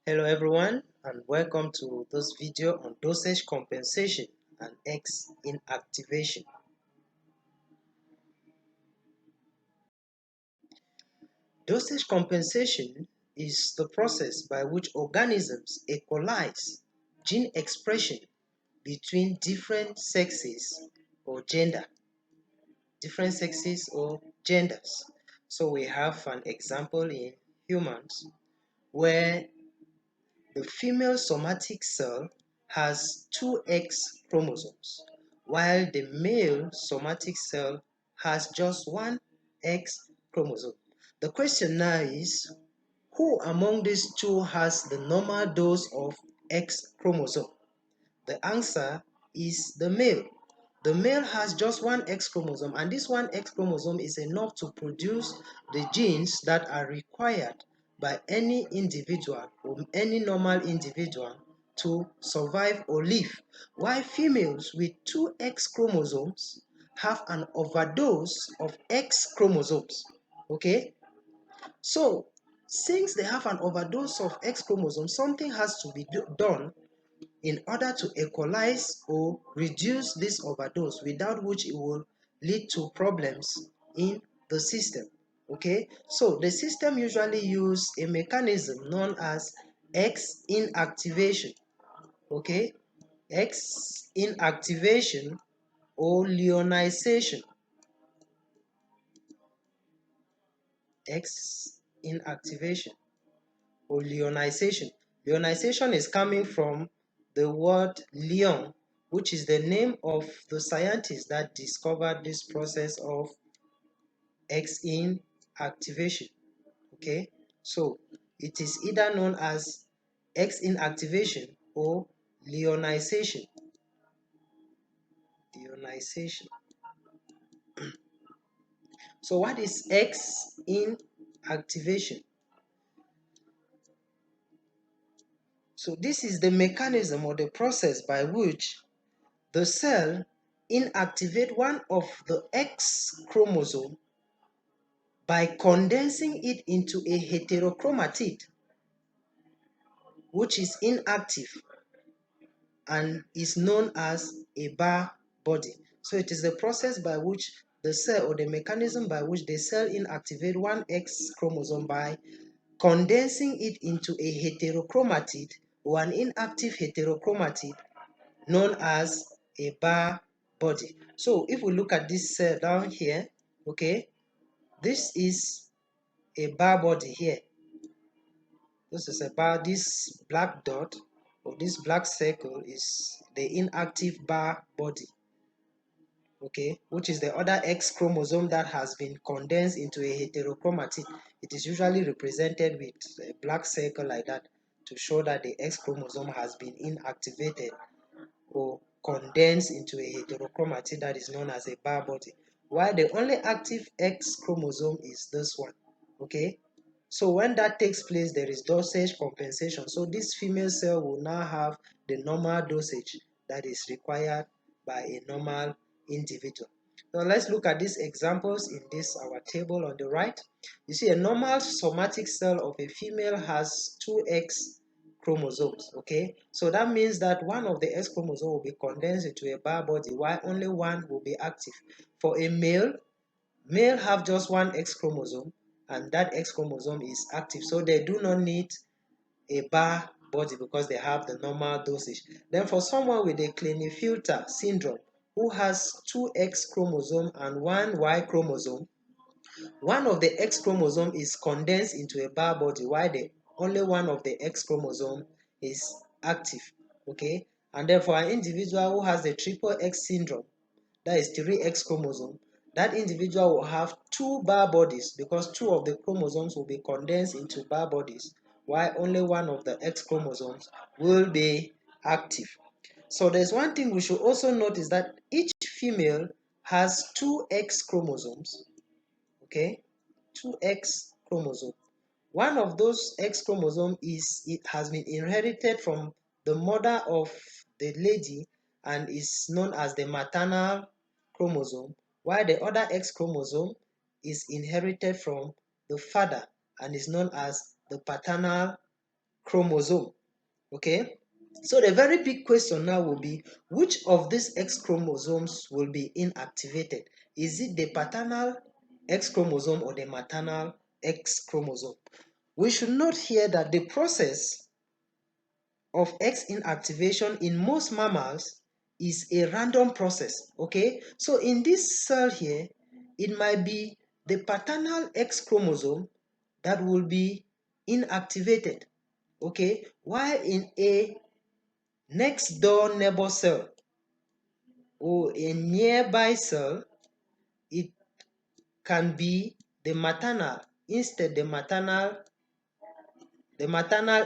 Hello everyone and welcome to this video on dosage compensation and X inactivation. Dosage compensation is the process by which organisms equalize gene expression between different sexes or genders. So we have an example in humans where the female somatic cell has two X chromosomes, while the male somatic cell has just one X chromosome. The question now is, who among these two has the normal dose of X chromosome? The answer is the male. The male has just one X chromosome, and this one X chromosome is enough to produce the genes that are required by any individual or any normal individual to survive or live. While females with two X chromosomes have an overdose of X chromosomes. Okay? So, since they have an overdose of X chromosomes, something has to be done in order to equalize or reduce this overdose, without which it will lead to problems in the system. Okay, so the system usually use a mechanism known as X inactivation. Okay, X inactivation or leonization. X inactivation or leonization. Leonization is coming from the word Leon, which is the name of the scientist that discovered this process of X inactivation. Okay, so it is either known as X inactivation or leonization. Leonization. So what is X inactivation? So this is the mechanism or the process by which the cell inactivate one of the X chromosome by condensing it into a heterochromatid, which is inactive and is known as a bar body. So it is the process by which the cell, or the mechanism by which the cell inactivate one X chromosome by condensing it into a heterochromatid or an inactive heterochromatid known as a bar body. So if we look at this cell down here, okay, this is a bar body here. This is a bar, this black dot or this black circle is the inactive bar body, okay, which is the other X chromosome that has been condensed into a heterochromatid. It is usually represented with a black circle like that to show that the X chromosome has been inactivated or condensed into a heterochromatid that is known as a bar body, while the only active X chromosome is this one. Okay, so when that takes place, there is dosage compensation. So this female cell will now have the normal dosage that is required by a normal individual. Now let's look at these examples in this our table on the right. You see a normal somatic cell of a female has two X chromosomes. Okay, so that means that one of the X chromosome will be condensed into a bar body while only one will be active. For a male have just one X chromosome, and that X chromosome is active, so they do not need a bar body because they have the normal dosage. Then for someone with a Klinefelter syndrome who has two X chromosome and one Y chromosome, one of the X chromosome is condensed into a bar body while the only one of the X chromosome is active. Okay, and then for an individual who has the triple X syndrome, that is 3X chromosome, that individual will have two bar bodies because two of the chromosomes will be condensed into bar bodies while only one of the X chromosomes will be active. So there's one thing we should also notice, that each female has two X chromosomes. Okay, two X chromosomes. One of those X chromosome has been inherited from the mother of the lady and is known as the maternal chromosome, while the other X chromosome is inherited from the father and is known as the paternal chromosome. Okay, so the very big question now will be, which of these X chromosomes will be inactivated? Is it the paternal X chromosome or the maternal X chromosome? We should note here that the process of X inactivation in most mammals is a random process. Okay, so in this cell here, it might be the paternal X chromosome that will be inactivated. Okay, while in a next door neighbor cell or a nearby cell, it can be the maternal, instead the maternal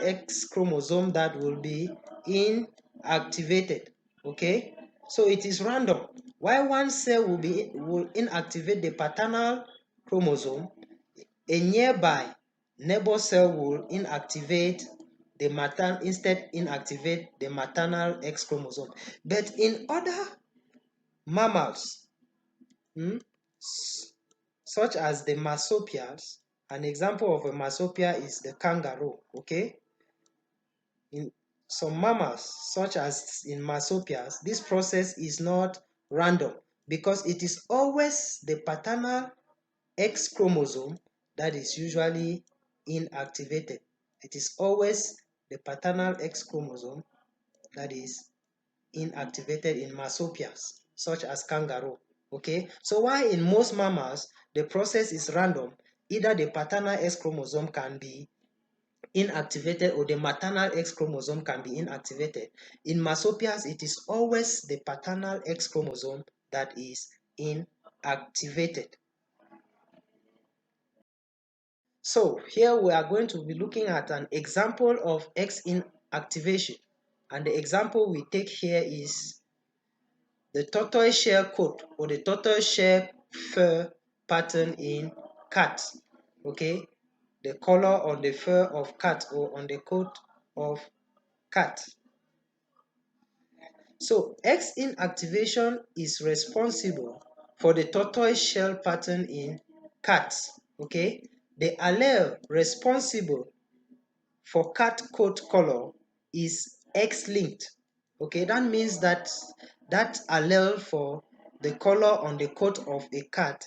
X chromosome that will be inactivated. Okay, so it is random. While one cell will inactivate the paternal chromosome, a nearby neighbor cell will inactivate the maternal X chromosome. But in other mammals, such as the marsupials, an example of a marsupial is the kangaroo. Okay, in some mammals, such as in marsupials, this process is not random because it is always the paternal X chromosome that is usually inactivated. It is always the paternal X chromosome that is inactivated in marsupials, such as kangaroo. Okay, so while in most mammals the process is random, either the paternal X chromosome can be inactivated or the maternal X chromosome can be inactivated. In marsupials, it is always the paternal X chromosome that is inactivated. So here we are going to be looking at an example of X inactivation, and the example we take here is the tortoiseshell coat or the tortoiseshell fur pattern in cats. Okay, the color on the fur of cat or on the coat of cat. So X inactivation is responsible for the tortoiseshell pattern in cats. Okay, the allele responsible for cat coat color is X-linked. Okay, that means that that allele for the color on the coat of a cat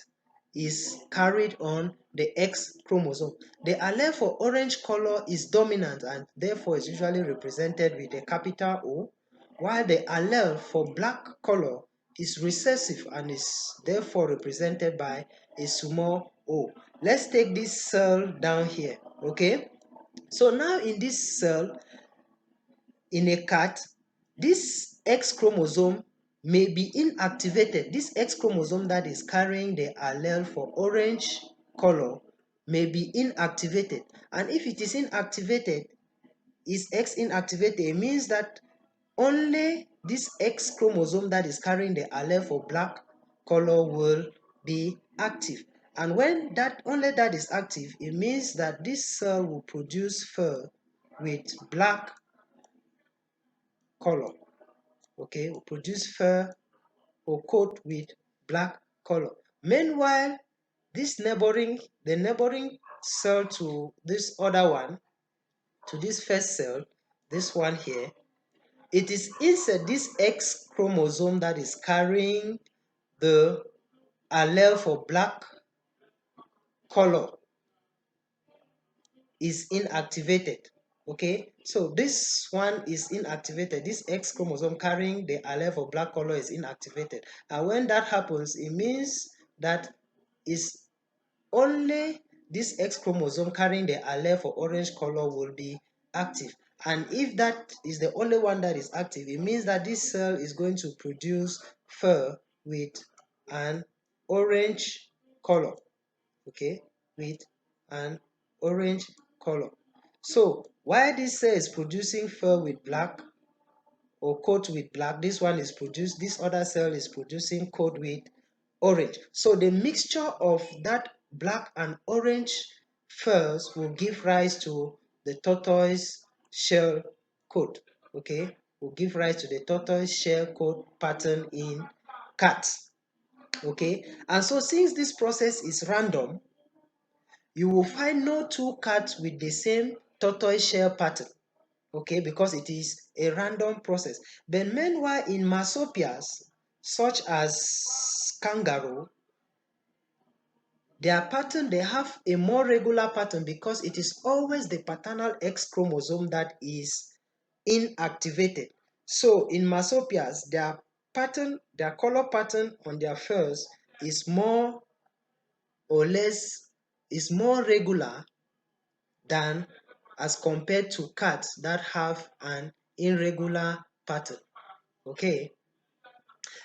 is carried on the X chromosome. The allele for orange color is dominant and therefore is usually represented with a capital O, while the allele for black color is recessive and is therefore represented by a small o. Let's take this cell down here. Okay, so now in this cell in a cat, this X chromosome may be inactivated. This X chromosome that is carrying the allele for orange color may be inactivated. And if it is inactivated, is X inactivated, it means that only this X chromosome that is carrying the allele for black color will be active. And when only that is active, it means that this cell will produce fur with black color. Okay, will produce fur or coat with black color. Meanwhile, the neighboring cell to this other one, to this first cell, this one here, it is inside this X chromosome that is carrying the allele for black color is inactivated. Okay, so this one is inactivated. This X chromosome carrying the allele for black color is inactivated. And when that happens, it means that is only this X chromosome carrying the allele for orange color will be active. And if that is the only one that is active, it means that this cell is going to produce fur with an orange color. Okay, with an orange color. So while this cell is producing fur with black or coat with black, this other cell is producing coat with orange. So the mixture of that black and orange furs will give rise to the tortoise shell coat. Okay, will give rise to the tortoise shell coat pattern in cats. Okay, and so since this process is random, you will find no two cats with the same tortoise shell pattern. okay, because it is a random process. But meanwhile, in marsupials, such as kangaroo, their pattern, they have a more regular pattern because it is always the paternal X chromosome that is inactivated. So in marsupials, their pattern, their color pattern on their furs is more or less, is more regular than as compared to cats that have an irregular pattern. Okay,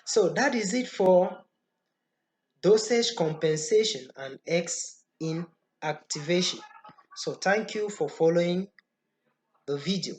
so that is it for dosage compensation and X inactivation. So thank you for following the video.